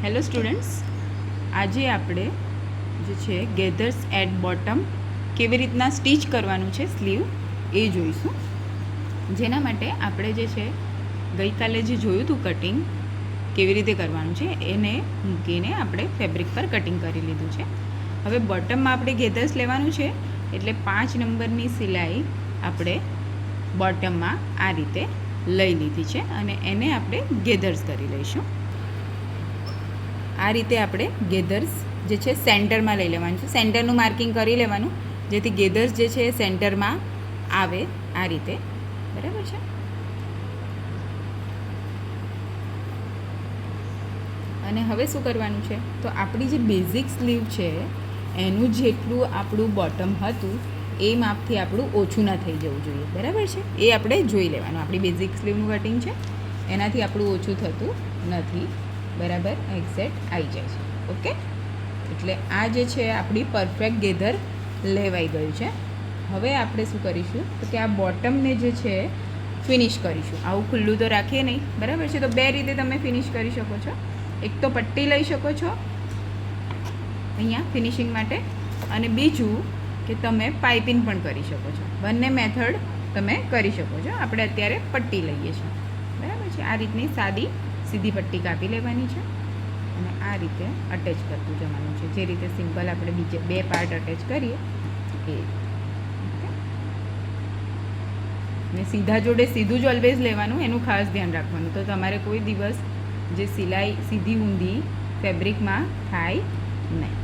Hello students, આજે આપણે જે છે ગેધર્સ એટ બોટમ કેવી રીતના સ્ટીચ કરવાનું છે સ્લીવ એ જોઈશું. જેના માટે આપણે જે છે ગઈકાલે જે જોયું હતું કટિંગ કેવી રીતે કરવાનું છે એને મૂકીને આપણે ફેબ્રિક પર કટિંગ કરી લીધું છે. હવે બોટમમાં આપણે ગેધર્સ લેવાનું છે એટલે 5 નંબરની સિલાઈ આપણે બોટમમાં આ રીતે લઈ લીધી છે અને એને આપણે ગેધર્સ કરી લઈશું. આ રીતે આપણે ગેધર્સ જે છે સેન્ટરમાં લઈ લેવાનું છે. સેન્ટરનું માર્કિંગ કરી લેવાનું જેથી ગેધર્સ જે છે એ સેન્ટરમાં આવે આ રીતે. બરાબર છે. અને હવે શું કરવાનું છે તો આપણી જે બેઝિક સ્લીવ છે એનું જેટલું આપણું બોટમ હતું એ માપથી આપણું ઓછું ના થઈ જવું જોઈએ. બરાબર છે. એ આપણે જોઈ લેવાનું. આપણી બેઝિક સ્લીવનું કટિંગ છે એનાથી આપણું ઓછું થતું નથી. બરાબર એક્ઝેક્ટ આવી જાય છે. ઓકે, એટલે આ જે છે આપણી પરફેક્ટ ગેધર લેવાઈ ગયું છે. હવે આપણે શું કરીશું તો કે આ બોટમને જે છે ફિનિશ કરીશું. આવું ખુલ્લું તો રાખીએ નહીં. બરાબર છે. તો બે રીતે તમે ફિનિશ કરી શકો છો. એક તો પટ્ટી લઈ શકો છો અહીંયા ફિનિશિંગ માટે, અને બીજું કે તમે પાઇપિંગ પણ કરી શકો છો. બંને મેથડ તમે કરી શકો છો. આપણે અત્યારે પટ્ટી લઈએ છીએ. બરાબર છે. આ રીતની સાદી સીધી પટ્ટી કાપી લેવાની છે અને આ રીતે અટેચ કરતું જવાનું છે. જે રીતે સિમ્પલ આપણે બીજે બે પાર્ટ અટેચ કરીએ એ. ને સીધા જોડે સીધું જ ઓલવેઝ લેવાનું, એનું ખાસ ધ્યાન રાખવાનું. તો તમારે કોઈ દિવસ જે સિલાઈ સીધી ઊંધી ફેબ્રિકમાં થાય નહીં.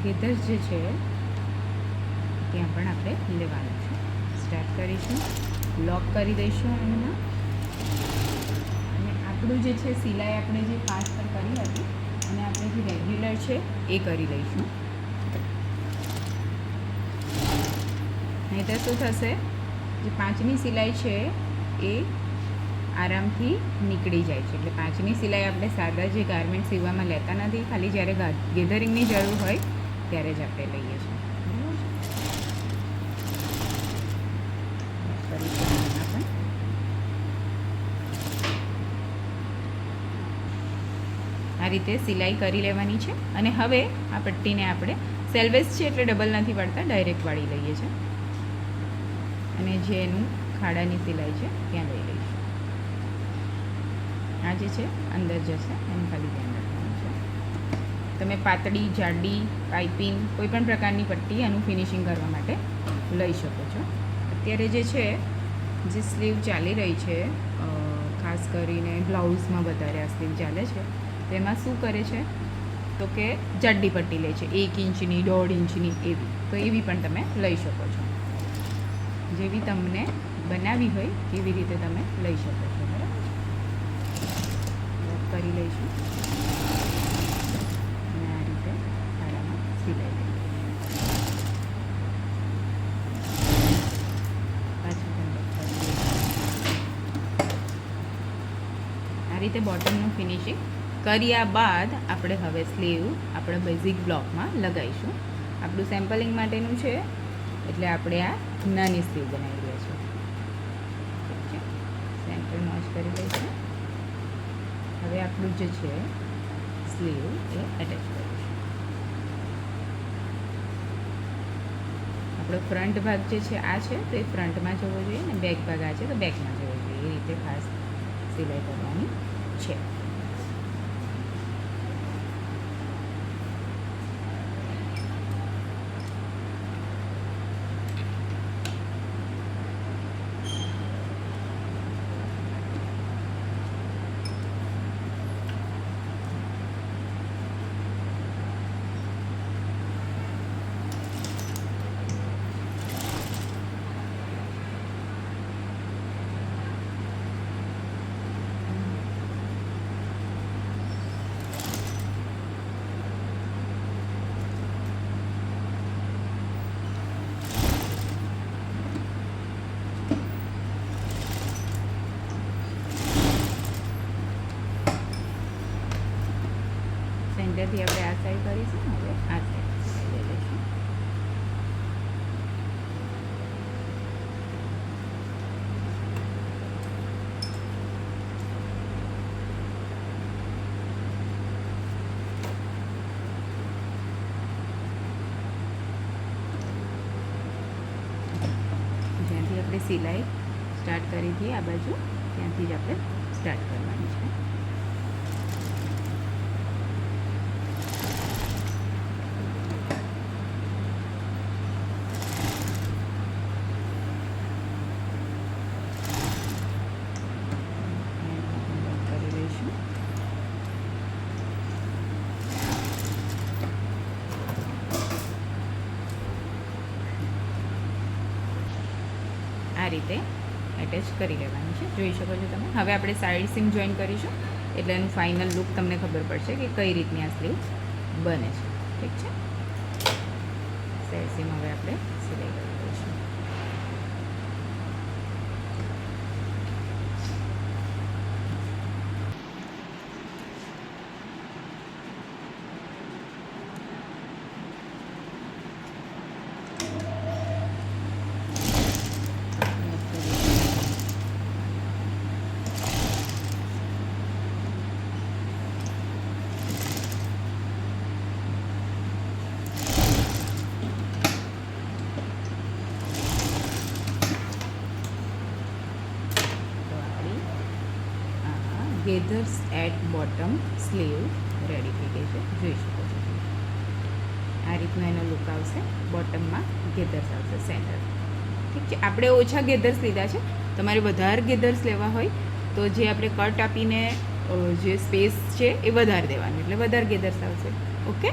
ગેધર્સ જે છે ત્યાં પણ આપણે લેવાનું છે. સ્ટાર્ટ કરીશું, લોક કરી દઈશું એમાં, અને આપણું જે છે સિલાઈ આપણે જે 5 પર કરી હતી અને આપણે જે રેગ્યુલર છે એ કરી લઈશું. નહીંતર શું થશે, જે 5ની સિલાઈ છે એ આરામથી નીકળી જાય છે. એટલે 5ની સિલાઈ આપણે સાદા જે ગારમેન્ટ સીવવામાં લેતા નથી, ખાલી જ્યારે ગેધરિંગની જરૂર હોય ત્યારે જ આપણે લઈએ છીએ. આ રીતે સિલાઈ કરી લેવાની છે. અને હવે આ પટ્ટીને આપણે સેલ્વેજ છે એટલે ડબલ નથી પાડતા, ડાયરેક્ટ વાળી લઈએ છીએ અને જે એનું ખાડાની સિલાઈ છે ત્યાં લઈ લઈશું. આ જે છે અંદર જશે એનું ખાલી ધ્યાન રાખવાનું છે. તમે પાતળી, જાડી, પાઇપિંગ કોઈ પણ પ્રકારની પટ્ટી એનું ફિનિશિંગ કરવા માટે લઈ શકો છો. અત્યારે જે છે જે સ્લીવ ચાલી રહી છે, ખાસ કરીને બ્લાઉઝમાં વધારે આ સ્લીવ ચાલે છે, તેમાં શું કરે છે તો કે જાડી પટ્ટી લે છે, 1 ઇંચની, 1.5 ઇંચની એવી. તો એવી પણ તમે લઈ શકો છો. જેવી તમને બનાવી હોય એવી રીતે તમે લઈ શકો છો. બરાબર, લોક કરી લઈશું અને આ રીતે ખાડામાં સિલાઈ લઈ પાછું આ રીતે બોટમનું ફિનિશિંગ કર્યા બાદ આપણે હવે સ્લીવ આપણે બેઝિક બ્લોકમાં લગાવીશું. આપણું સેમ્પલિંગ માટેનું છે એટલે આપણે આ નાની સ્લીવ બનાવી રહ્યા છીએ. સેન્ટર નોચ કરી લઈશું. હવે આપણું જે છે સ્લીવ એ એટેચ કરીશું. આપણો ફ્રન્ટ ભાગ જે છે આ છે તો એ ફ્રન્ટમાં જવો જોઈએ, ને બેક ભાગ આ છે તો બેકમાં જવો જોઈએ. એ રીતે ખાસ સિલાઈ કરવાની છે. સેન્ટરથી આપણે આ સાઈડ કરીશું. હવે આ સાઈડ લઈ લઈશું. જ્યાંથી આપણે સિલાઈ સ્ટાર્ટ કરી હતી આ બાજુ ત્યાંથી જ આપણે સ્ટાર્ટ કરવાની છે. કરી લઈશું. આ રીતે એટેચ કરી લેવાની છે, જોઈ શકો છો તમે. હવે આપણે સાઈડ સીમ જોઈન કરીશું એટલે એનું ફાઇનલ લુક તમને ખબર પડશે કે કઈ રીતની આ સ્લીવ બને છે. ઠીક છે, સાઈડ સીમ હવે આપણે સિલાઈ કરી દઈશું. Gathers at bottom slew ready થઈ ગઈ છે, જોઈ શકો છો. આ રીતનો એનો લુક આવશે. બોટમમાં ગેધર્સ આવશે સેન્ટર. ઠીક છે, આપણે ઓછા ગેધર્સ લીધા છે. તમારે વધારે ગેધર્સ લેવા હોય તો જે આપણે કટ આપીને જે સ્પેસ છે એ વધારે દેવાનું, એટલે વધારે ગેધર્સ આવશે. ઓકે.